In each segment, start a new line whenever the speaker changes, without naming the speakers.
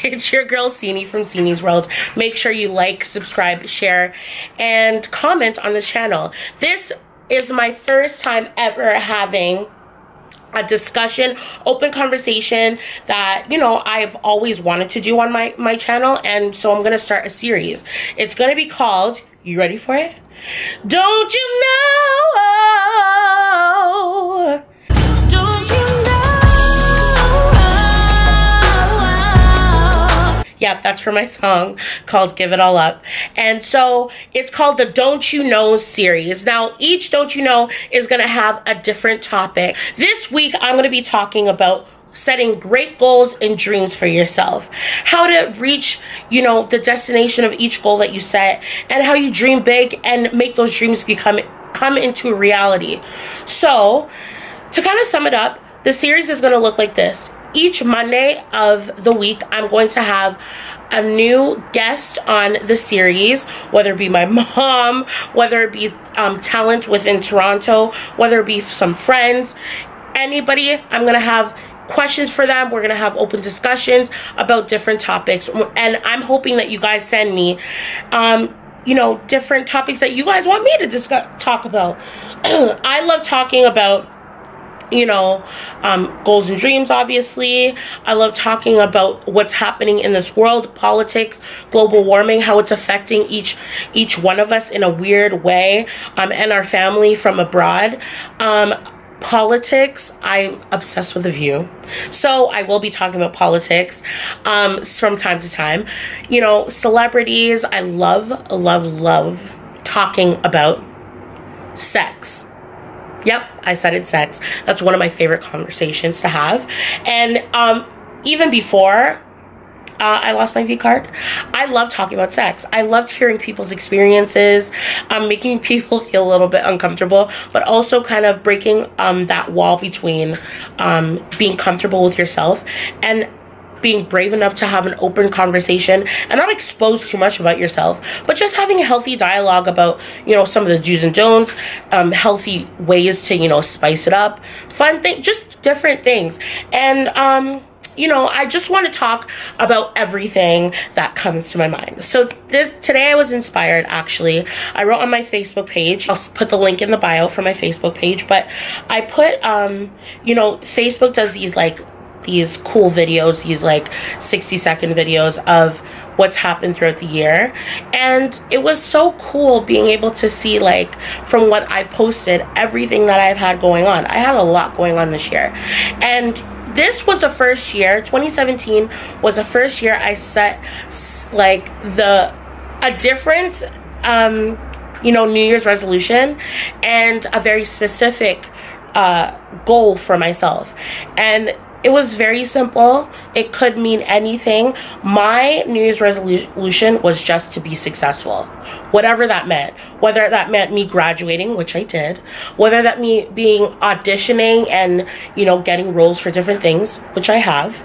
It's your girl Sini from SINI'S WORLD. Make sure you like, subscribe, share, and comment on this channel. This is my first time ever having a discussion, open conversation that, you know, I've always wanted to do on my channel, and so I'm gonna start a series. It's gonna be called, you ready for it? Don't you know? Don't you know? Yeah, that's for my song called Give It All Up. And so it's called the Don't You Know series. Now, each Don't You Know is gonna have a different topic. This week, I'm gonna be talking about setting great goals and dreams for yourself. How to reach, you know, the destination of each goal that you set, and how you dream big and make those dreams come into reality. So, to kind of sum it up, the series is gonna look like this. Each Monday of the week, I'm going to have a new guest on the series, whether it be my mom, whether it be talent within Toronto, whether it be some friends, anybody. I'm going to have questions for them. We're going to have open discussions about different topics. And I'm hoping that you guys send me, you know, different topics that you guys want me to talk about. I love talking about, you know, goals and dreams, obviously. I love talking about what's happening in this world, politics, global warming, how it's affecting each one of us in a weird way, and our family from abroad. Politics, I'm obsessed with The View, so I will be talking about politics from time to time. You know, celebrities, I love talking about sex. Yep, I said it's sex. That's one of my favorite conversations to have. And even before I lost my V card, I love talking about sex. I loved hearing people's experiences, making people feel a little bit uncomfortable, but also kind of breaking that wall between being comfortable with yourself and being brave enough to have an open conversation and not expose too much about yourself, but just having a healthy dialogue about, you know, some of the do's and don'ts, healthy ways to, you know, spice it up, fun things, just different things. And you know, I just want to talk about everything that comes to my mind. So today I was inspired, actually. I wrote on my Facebook page, I'll put the link in the bio for my Facebook page, but I put, you know, Facebook does these cool videos, these like 60-second videos of what's happened throughout the year. And it was so cool being able to see, like, from what I posted, everything that I've had going on. I had a lot going on this year. And this was the first year, 2017 was the first year I set like a different, you know, New Year's resolution and a very specific goal for myself. And it was very simple. It could mean anything. My New Year's resolution was just to be successful. Whatever that meant. Whether that meant me graduating, which I did. Whether that me being auditioning and, you know, getting roles for different things, which I have.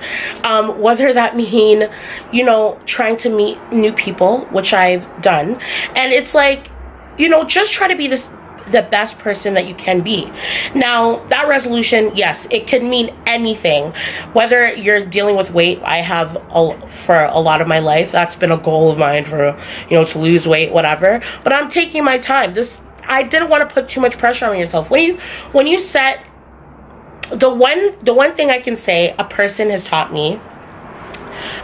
Whether that mean, you know, trying to meet new people, which I've done. And it's like, you know, just try to be the best person that you can be. Now, that resolution, yes, it could mean anything. Whether you're dealing with weight, I have for a lot of my life, that's been a goal of mine for, you know, to lose weight, whatever. But I'm taking my time. I didn't want to put too much pressure on yourself. When you set, the one thing I can say a person has taught me,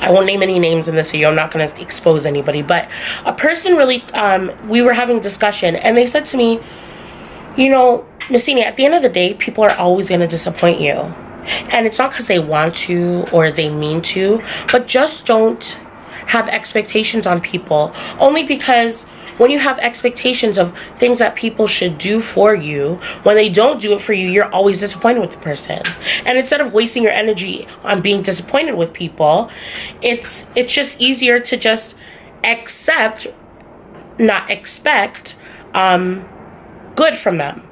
I won't name any names in this video, I'm not going to expose anybody, but a person really, we were having a discussion and they said to me, you know, Miss Sini, at the end of the day, people are always going to disappoint you. And it's not because they want to or they mean to, but just don't have expectations on people. Only because when you have expectations of things that people should do for you, when they don't do it for you, you're always disappointed with the person. And instead of wasting your energy on being disappointed with people, it's just easier to just accept, not expect, good from them.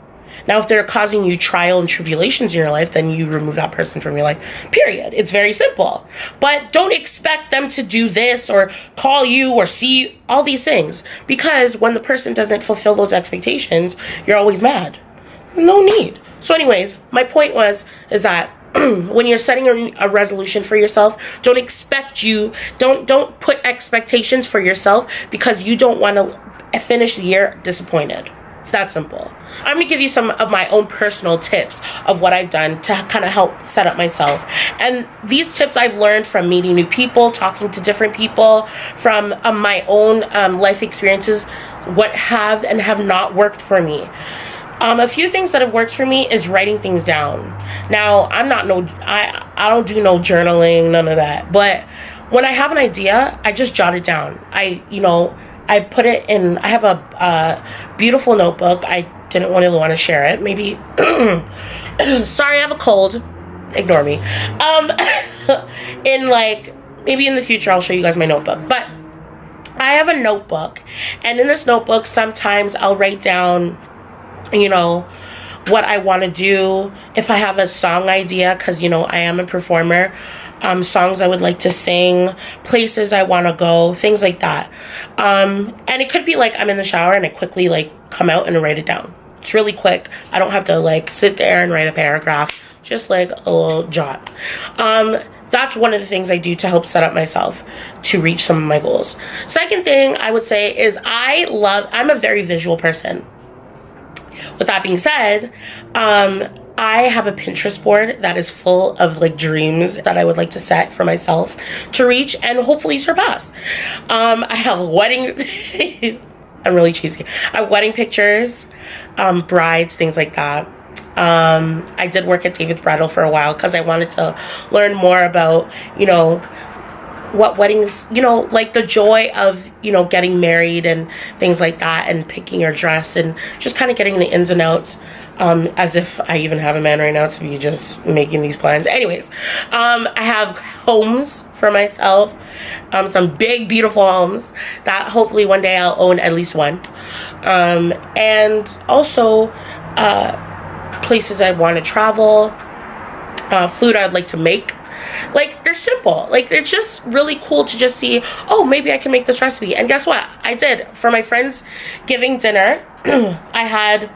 Now, if they're causing you trial and tribulations in your life, then you remove that person from your life, period. It's very simple. But don't expect them to do this or call you or see all these things. Because when the person doesn't fulfill those expectations, you're always mad. No need. So anyways, my point is that when you're setting a resolution for yourself, don't put expectations for yourself because you don't want to finish the year disappointed. It's that simple. I'm gonna give you some of my own personal tips of what I've done to kind of help set up myself. And these tips I've learned from meeting new people, talking to different people, from my own life experiences, what have and have not worked for me. A few things that have worked for me is writing things down. Now, I don't do no journaling, none of that. But when I have an idea, I just jot it down. I put it in, I have a beautiful notebook. I didn't really want to share it. Maybe, sorry, I have a cold. Ignore me. Maybe in the future, I'll show you guys my notebook. But I have a notebook. And in this notebook, sometimes I'll write down, what I want to do. If I have a song idea, because, I am a performer. Songs I would like to sing, places I want to go, things like that. And it could be like I'm in the shower and I quickly come out and write it down. It's really quick. I don't have to sit there and write a paragraph, just a little jot. That's one of the things I do to help set up myself to reach some of my goals. Second thing I would say is I'm a very visual person. With that being said, I have a Pinterest board that is full of dreams that I would like to set for myself to reach and hopefully surpass. I have wedding, I'm really cheesy. I have wedding pictures, brides, things like that. I did work at David's Bridal for a while because I wanted to learn more about, what weddings, the joy of, getting married and things like that, and picking your dress and just kind of getting the ins and outs. As if I even have a man right now to be just making these plans. Anyways, I have homes for myself, some big, beautiful homes that hopefully one day I'll own at least one. And also places I want to travel, food I'd like to make. They're simple. It's just really cool to just see, oh, maybe I can make this recipe. And guess what? I did. For my friends giving dinner, I had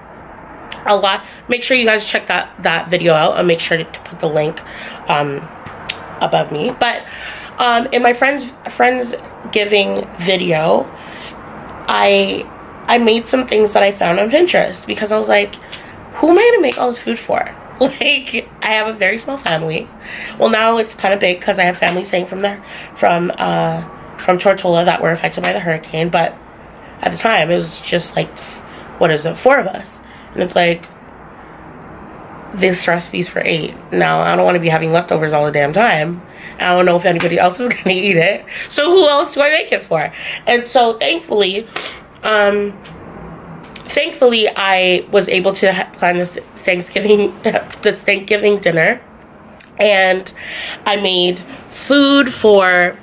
a lot. Make sure you guys check that video out. I'll make sure to put the link above me. But in my friends giving video, I made some things that I found on Pinterest because I was like, who am I gonna make all this food for? I have a very small family. Well, now it's kind of big because I have family staying from Tortola that were affected by the hurricane. But at the time, it was just 4 of us. And it's this recipe's for 8. Now, I don't want to be having leftovers all the damn time. I don't know if anybody else is going to eat it. So who else do I make it for? And so thankfully, I was able to plan this Thanksgiving dinner. And I made food for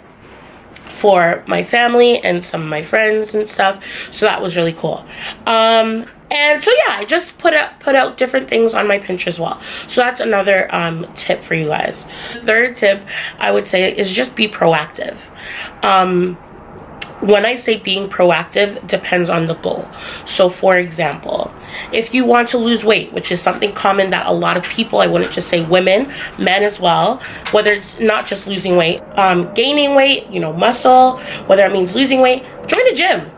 my family and some of my friends and stuff. So that was really cool. And so yeah, I just put out different things on my Pinterest wall. So that's another tip for you guys. The third tip I would say is just be proactive. When I say being proactive, depends on the goal. So for example, if you want to lose weight, which is something common that a lot of people, I wouldn't just say women, men as well, whether it's not just losing weight, gaining weight, muscle, whether it means losing weight, join a gym.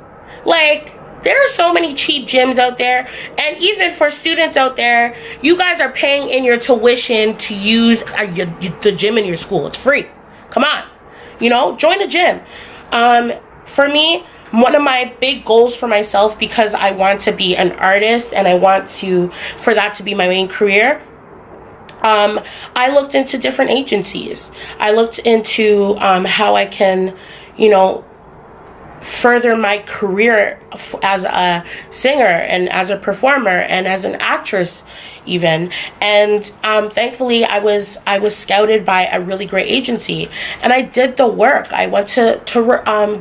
There are so many cheap gyms out there, and even for students out there, you guys are paying in your tuition to use the gym in your school. It's free. Come on, join a gym. For me, one of my big goals for myself, because I want to be an artist and I want for that to be my main career, I looked into different agencies. I looked into how I can, further my career as a singer and as a performer and as an actress even. And thankfully I was scouted by a really great agency, and I did the work. I went to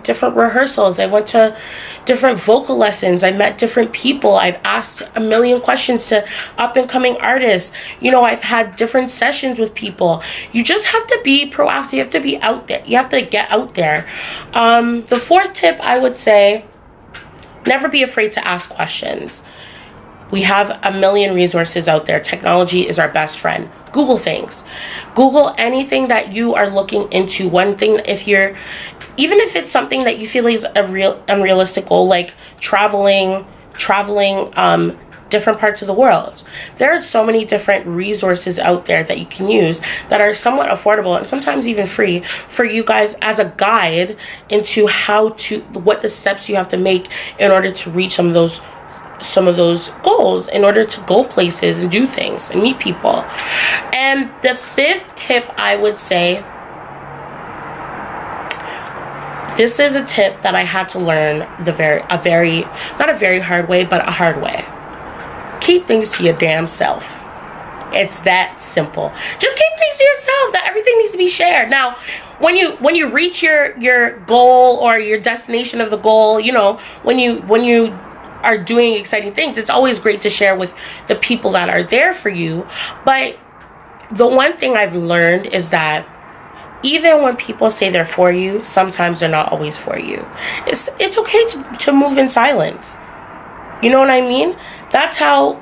different rehearsals. I went to different vocal lessons. I met different people. I've asked a million questions to up and coming artists. I've had different sessions with people. You just have to be proactive. You have to be out there. You have to get out there. The fourth tip I would say, never be afraid to ask questions. We have a million resources out there. Technology is our best friend. Google things. Google anything that you are looking into. One thing, even if it's something that you feel is unrealistic goal, like traveling different parts of the world. There are so many different resources out there that you can use that are somewhat affordable and sometimes even free for you guys as a guide into what the steps you have to make in order to reach some of those goals, in order to go places and do things and meet people. And the fifth tip, I would say, this is a tip that I had to learn not a very hard way, but a hard way. Keep things to your damn self. It's that simple. Just keep things to yourself. That everything needs to be shared. Now, when you reach your goal or your destination of the goal, you know, when you are doing exciting things, it's always great to share with the people that are there for you. But the one thing I've learned is that even when people say they're for you, sometimes they're not always for you. It's okay to move in silence. You know what I mean? That's how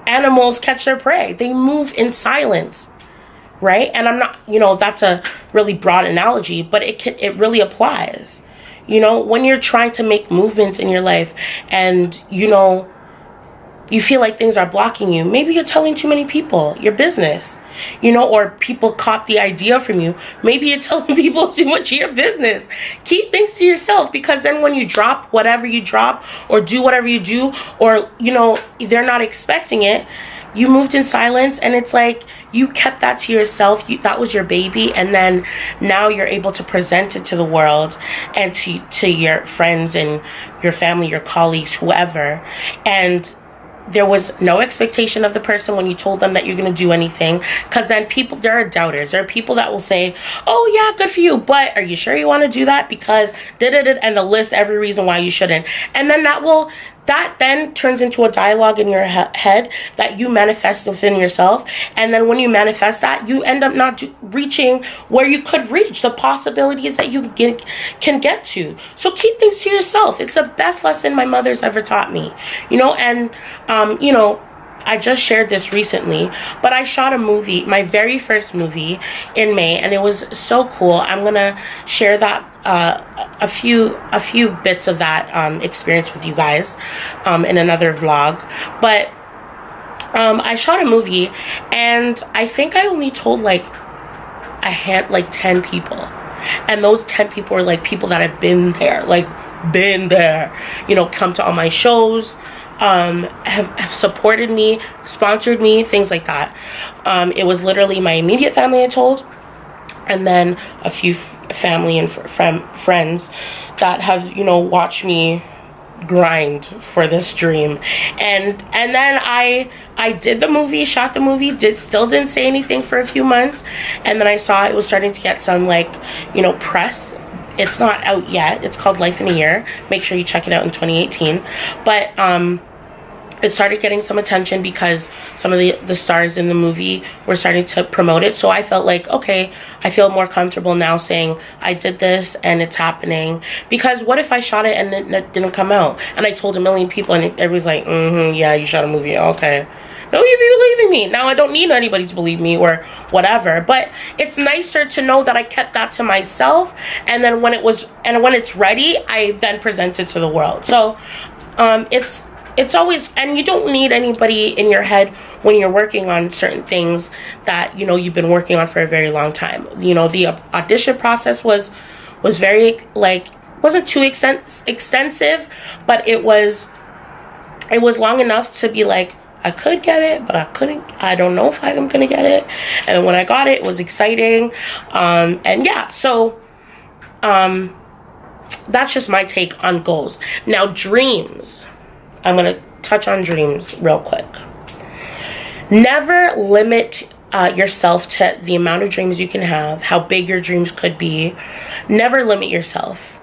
animals catch their prey. They move in silence, right? And I'm not, you know, that's a really broad analogy, but it really applies. You know, when you're trying to make movements in your life and, you know, you feel like things are blocking you, maybe you're telling too many people your business, you know, or people caught the idea from you. Maybe you're telling people too much of your business. Keep things to yourself, because then when you drop whatever you drop or do whatever you do, or, you know, they're not expecting it, you moved in silence, and it's like you kept that to yourself. That was your baby, and then now you're able to present it to the world and to your friends and your family, your colleagues, whoever. And there was no expectation of the person when you told them that you're going to do anything, because then there are doubters. There are people that will say, oh yeah, good for you, but are you sure you want to do that? Because and they'll list every reason why you shouldn't. And then that then turns into a dialogue in your head that you manifest within yourself. And then when you manifest that, you end up not reaching where you could reach, the possibilities that you can get to. So keep things to yourself. It's the best lesson my mother's ever taught me. You know, and, you know, I just shared this recently, but I shot a movie, my very first movie, in May, and it was so cool. I'm gonna share that a few bits of that experience with you guys in another vlog. But I shot a movie, and I think I only told like 10 people, and those 10 people were like people that had been there, you know, come to all my shows, have supported me, sponsored me, things like that. It was literally my immediate family I told, and then a few family and friends that have, you know, watched me grind for this dream. And then I did the movie, shot the movie, still didn't say anything for a few months, and then I saw it was starting to get some, like, you know, press. It's not out yet. It's called Life in a Year. Make sure you check it out in 2018. But it started getting some attention because some of the stars in the movie were starting to promote it. So I felt like, okay, I feel more comfortable now saying I did this and it's happening. Because what if I shot it and it didn't come out? And I told a million people and everybody's like, yeah, you shot a movie. Okay. Nobody believing me. Now I don't need anybody to believe me or whatever, but it's nicer to know that I kept that to myself, and then when it's ready, I then present it to the world. So it's always, and you don't need anybody in your head when you're working on certain things that, you know, you've been working on for a very long time. You know, the audition process was very, like, wasn't too extensive, but it was long enough to be like, I could get it, but I couldn't. I don't know if I'm gonna get it. And when I got it, it was exciting. And yeah, so that's just my take on goals. Now, dreams. I'm gonna touch on dreams real quick. Never limit yourself to the amount of dreams you can have, how big your dreams could be. Never limit yourself.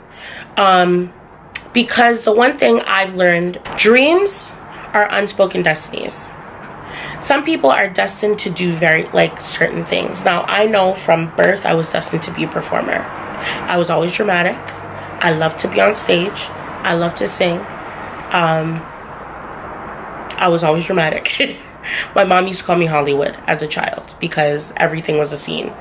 Because the one thing I've learned, dreams are unspoken destinies. Some people are destined to do certain things. Now, I know from birth I was destined to be a performer. I was always dramatic. I love to be on stage. I love to sing. I was always dramatic. My mom used to call me Hollywood as a child because everything was a scene.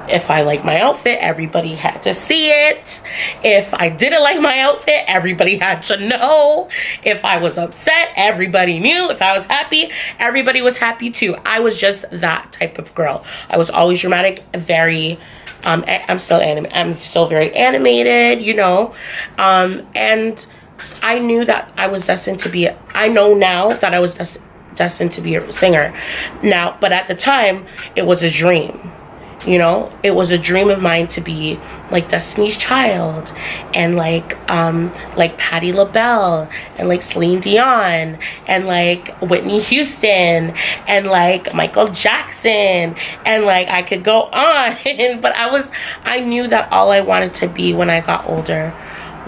If I liked my outfit, everybody had to see it. If I didn't like my outfit, everybody had to know. If I was upset, everybody knew. If I was happy, everybody was happy too. I was just that type of girl. I was always dramatic, very, I'm still very animated, you know. And I knew that I was destined to be, I know now that I was destined to be a singer now, but at the time, it was a dream. You know, it was a dream of mine to be like Destiny's Child and like Patti LaBelle and like Celine Dion and like Whitney Houston and like Michael Jackson, and like I could go on. But I knew that all I wanted to be when I got older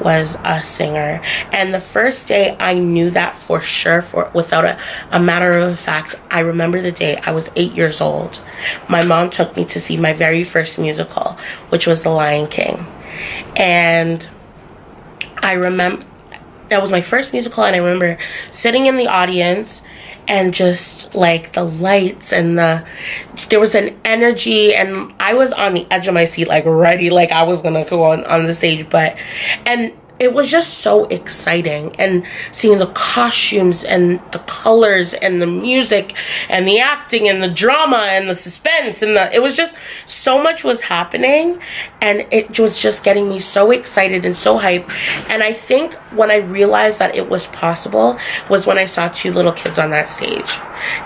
was a singer. And the first day I knew that for sure, without a matter of fact, I remember the day I was 8 years old. My mom took me to see my very first musical, which was The Lion King. And I remember that was my first musical, and I remember sitting in the audience and just like the lights and there was an energy, and I was on the edge of my seat, like ready, like I was gonna go on the stage. And it was just so exciting, and seeing the costumes and the colors and the music and the acting and the drama and the suspense and it was just so much was happening, and it was just getting me so excited and so hyped. And I think when I realized that it was possible was when I saw two little kids on that stage.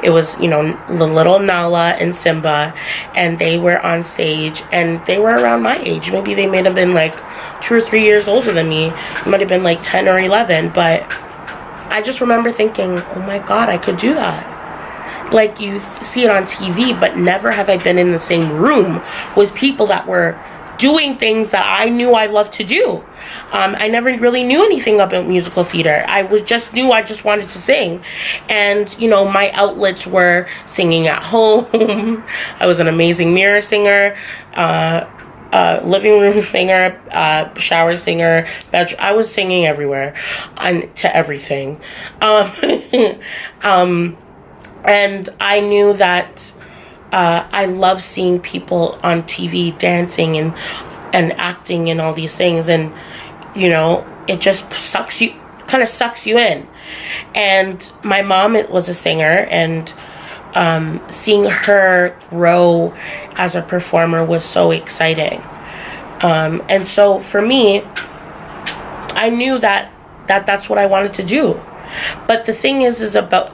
It was, you know, the little Nala and Simba, and they were on stage, and they were around my age. Maybe they may have been like 2 or 3 years older than me. It might have been like 10 or 11, but I just remember thinking, oh my God, I could do that. Like, you see it on TV, but never have I been in the same room with people that were doing things that I knew I loved to do. I never really knew anything about musical theater. I just knew I just wanted to sing. And, you know, my outlets were singing at home. I was an amazing mirror singer, living room singer, shower singer, bedroom. I was singing everywhere, and to everything. And I knew that I love seeing people on TV dancing and acting and all these things, and you know, it just kind of sucks you in. And my mom was a singer, and seeing her grow as a performer was so exciting. And so for me, I knew that that's what I wanted to do. But the thing is about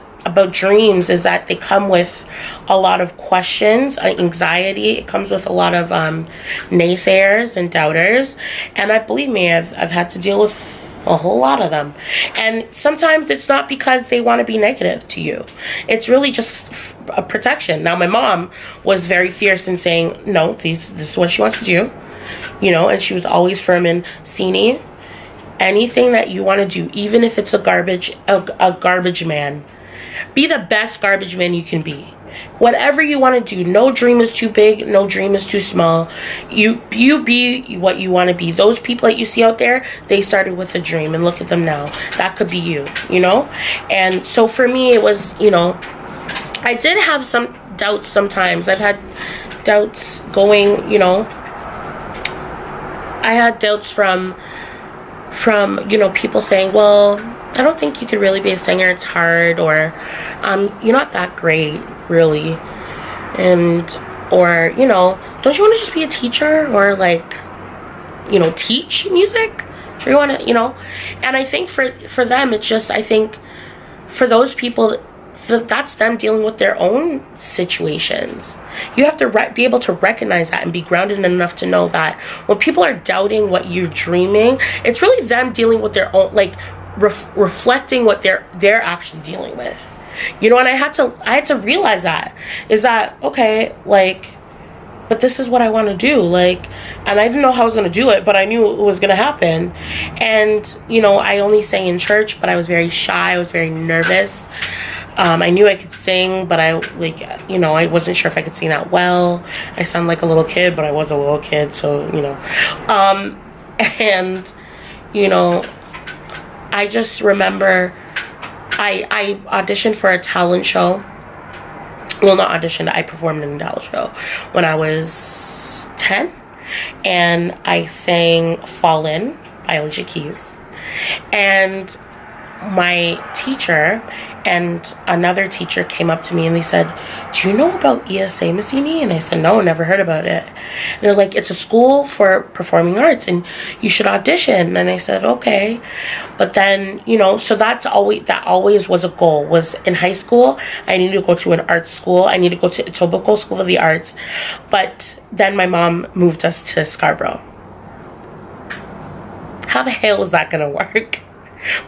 dreams is that they come with a lot of questions, anxiety. It comes with a lot of naysayers and doubters. And believe me, I've had to deal with a whole lot of them. And sometimes it's not because they want to be negative to you. It's really just a protection. Now, my mom was very fierce in saying, no, this is what she wants to do. You know, and she was always firm in, Sini, anything that you want to do, even if it's a garbage man, be the best garbage man you can be. Whatever you want to do, no dream is too big, no dream is too small. You be what you want to be. Those people that you see out there, they started with a dream, and look at them now. That could be you, you know? And so for me, it was, you know, I did have some doubts sometimes. I've had doubts going, you know, I had doubts from you know, people saying, well, I don't think you could really be a singer, it's hard, or you're not that great, really. And, or, you know, don't you want to just be a teacher, or like, you know, teach music? Sure, you want to, you know? And I think for them, it's just, I think for those people, that's them dealing with their own situations. You have to be able to recognize that and be grounded enough to know that when people are doubting what you're dreaming, it's really them dealing with their own, like, reflecting what they're actually dealing with, you know. And I had to realize that is that, okay, like, but this is what I want to do, like, and I didn't know how I was going to do it, but I knew it was going to happen. And, you know, I only sang in church, but I was very shy, I was very nervous. I knew I could sing, but I, like, you know, I wasn't sure if I could sing that well. I sound like a little kid, but I was a little kid, so, you know. And, you know, I just remember I auditioned for a talent show well, not auditioned, I performed in a talent show when I was 10, and I sang Fallen by Alicia Keys. And my teacher and another teacher came up to me and they said, do you know about ESA, Miss Sini? And I said, no, never heard about it. And they're like, it's a school for performing arts and you should audition. And I said, okay. But then, you know, so that always was a goal. Was in high school, I needed to go to an art school. I needed to go to Etobicoke School of the Arts. But then my mom moved us to Scarborough. How the hell was that gonna work?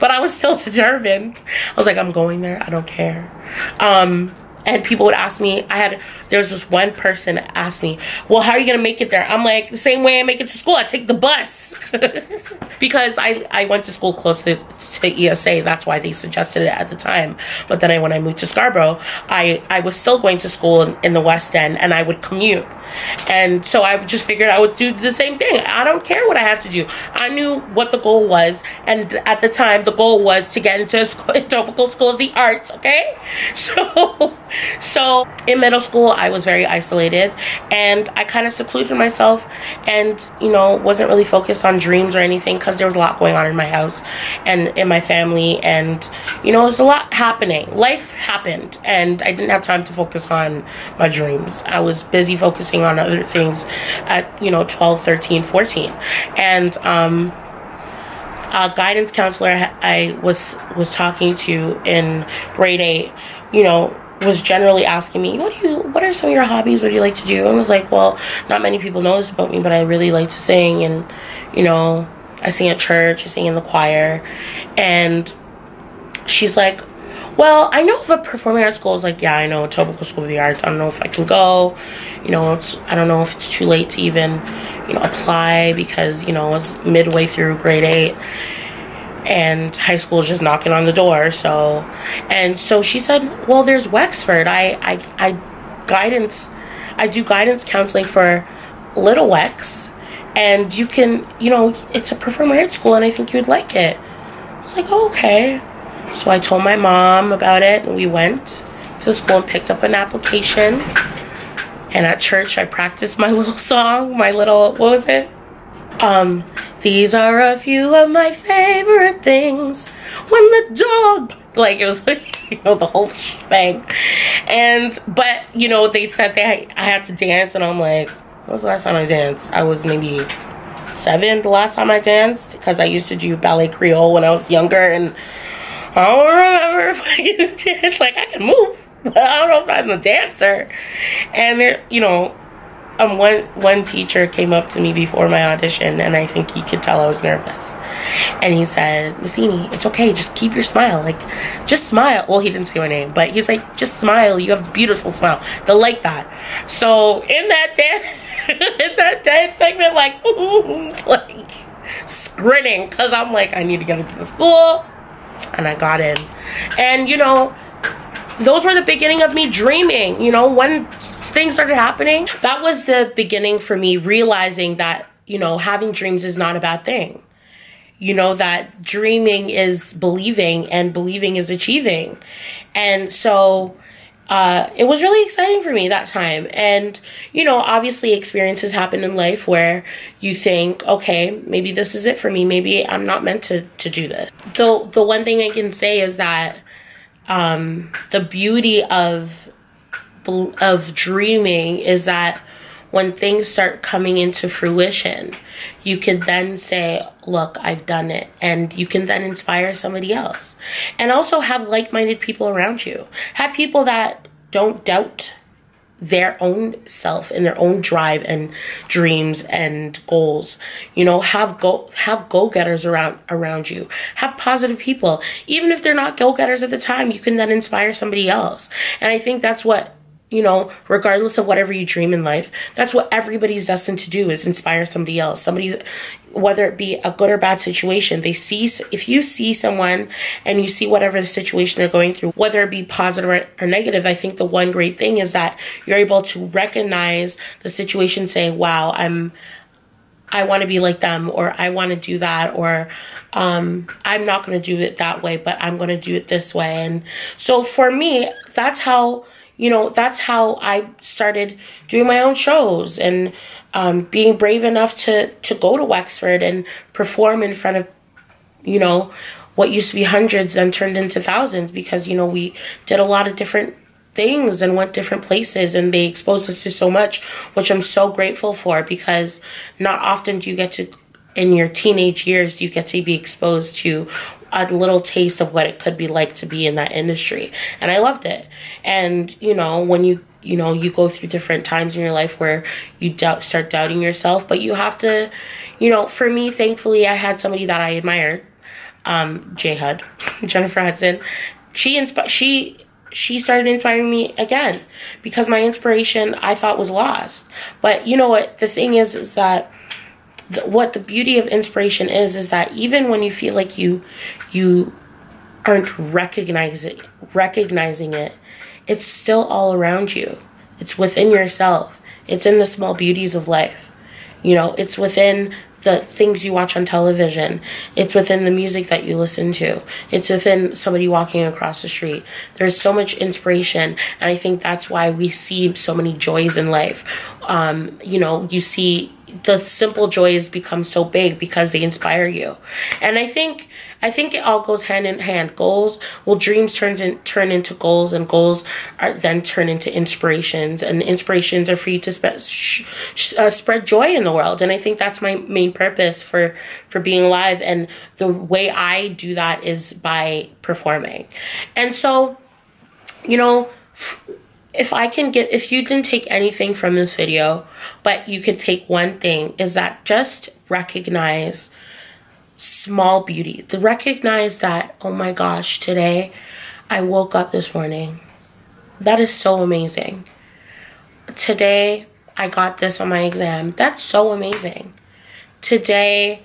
But I was still determined. I was like, I'm going there. I don't care. And people would ask me, there was this one person that asked me, well, how are you going to make it there? I'm like, the same way I make it to school. I take the bus. Because I went to school close to ESA. That's why they suggested it at the time. But then when I moved to Scarborough, I was still going to school in the West End, and I would commute. And so I just figured I would do the same thing. I don't care what I had to do. I knew what the goal was. And at the time, the goal was to get into a Etobicoke School of the Arts, okay? So in middle school, I was very isolated, and I kind of secluded myself and, you know, wasn't really focused on dreams or anything because there was a lot going on in my house and in my family, and, you know, there's a lot happening. Life happened, and I didn't have time to focus on my dreams. I was busy focusing on other things at, you know, 12, 13, 14. And a guidance counselor I was talking to in grade 8, you know, was generally asking me, what are some of your hobbies? What do you like to do? And I was like, well, not many people know this about me, but I really like to sing, and, you know, I sing at church, I sing in the choir. And she's like, well, I know of a performing arts school. I was like, yeah, I know, Etobicoke School of the Arts. I don't know if I can go. You know, I don't know if it's too late to even, you know, apply, because, you know, it's midway through grade 8. And high school is just knocking on the door. So she said, well, there's Wexford. I do guidance counseling for Little Wex, and you can, you know, it's a performing arts school, and I think you would like it. I was like, oh, okay. So I told my mom about it, and we went to the school and picked up an application. And at church, I practiced my little song, what was it? These are a few of my favorite things. When the dog, like, it was like, you know, the whole shebang. But, you know, they said I had to dance, and I'm like, when was the last time I danced? I was maybe 7 the last time I danced, because I used to do ballet creole when I was younger, and I don't remember if I can dance. Like, I can move, but I don't know if I'm a dancer. And there, you know, one teacher came up to me before my audition, and I think he could tell I was nervous. And he said, Miss Sini, it's okay, just keep your smile. Like, just smile. Well, he didn't say my name, but he's like, just smile. You have a beautiful smile. They'll like that. So in that dance segment, like grinning, because I'm like, I need to get into the school. And I got in. And, you know, those were the beginning of me dreaming. You know, when things started happening, that was the beginning for me realizing that, you know, having dreams is not a bad thing. You know, that dreaming is believing, and believing is achieving. And so it was really exciting for me that time. And, you know, obviously experiences happen in life where you think, okay, maybe this is it for me. Maybe I'm not meant to do this. So the one thing I can say is that the beauty of dreaming is that when things start coming into fruition, you can then say, look, I've done it. And you can then inspire somebody else. And also have like-minded people around you. Have people that don't doubt their own self and their own drive and dreams and goals. You know, have go-getters around you. Have positive people. Even if they're not go-getters at the time, you can then inspire somebody else. And I think that's what, you know, regardless of whatever you dream in life, that's what everybody's destined to do, is inspire somebody else. Somebody, whether it be a good or bad situation, if you see someone and you see whatever the situation they're going through, whether it be positive or negative, I think the one great thing is that you're able to recognize the situation, say, wow, I want to be like them, or I want to do that, or I'm not going to do it that way, but I'm going to do it this way. And so for me, that's how, you know, that's how I started doing my own shows and being brave enough to go to Wexford and perform in front of, you know, what used to be hundreds then turned into thousands, because, you know, we did a lot of different things and went different places, and they exposed us to so much, which I'm so grateful for, because not often do you get to, in your teenage years, you get to be exposed to a little taste of what it could be like to be in that industry. And I loved it. And, you know, when you go through different times in your life where you start doubting yourself, but you have to, you know, for me, thankfully, I had somebody that I admired, J-Hud, Jennifer Hudson. She started inspiring me again, because my inspiration I thought was lost. But you know what, the thing is that what the beauty of inspiration is that even when you feel like you aren't recognizing it, it's still all around you. It's within yourself. It's in the small beauties of life. You know, it's within the things you watch on television. It's within the music that you listen to. It's within somebody walking across the street. There's so much inspiration, and I think that's why we see so many joys in life. You know, you see the simple joys become so big because they inspire you. And I think it all goes hand in hand. Dreams turn into goals, and goals are then turn into inspirations, and inspirations are for you to spread joy in the world. And I think that's my main purpose for being alive, and the way I do that is by performing. And so, you know, if you didn't take anything from this video, but you could take one thing, is that just recognize small beauty. To recognize that, oh my gosh, today I woke up this morning. That is so amazing. Today I got this on my exam. That's so amazing. Today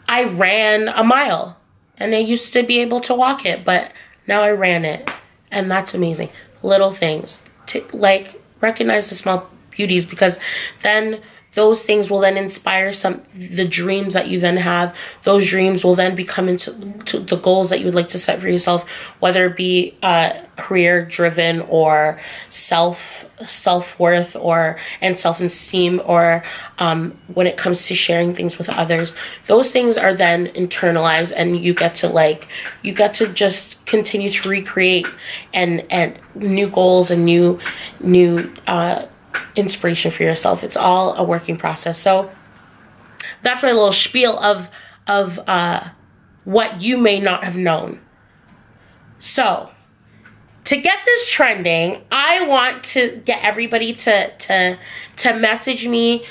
I ran a mile, and I used to be able to walk it, but now I ran it, and that's amazing. Little things, like recognize the small beauties, because then those things will then inspire the dreams that you then have. Those dreams will then become into the goals that you would like to set for yourself, whether it be career driven or self-worth and self-esteem, or when it comes to sharing things with others. Those things are then internalized, and you get to just continue to recreate and new goals and new inspiration for yourself. It's all a working process. So that's my little spiel of what you may not have known. So to get this trending, I want to get everybody to message me,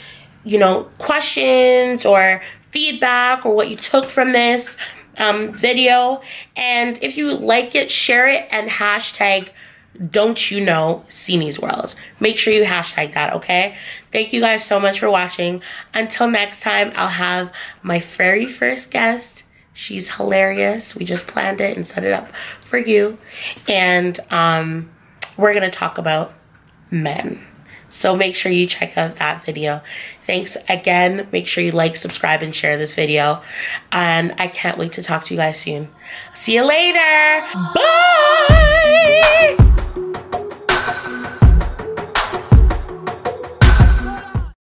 you know, questions or feedback or what you took from this video. And if you like it, share it, and hashtag Don't You Know SINI'S World. Make sure you hashtag that, okay? Thank you guys so much for watching. Until next time, I'll have my very first guest. She's hilarious. We just planned it and set it up for you. And we're going to talk about men. So make sure you check out that video. Thanks again. Make sure you like, subscribe, and share this video. And I can't wait to talk to you guys soon. See you later. Bye.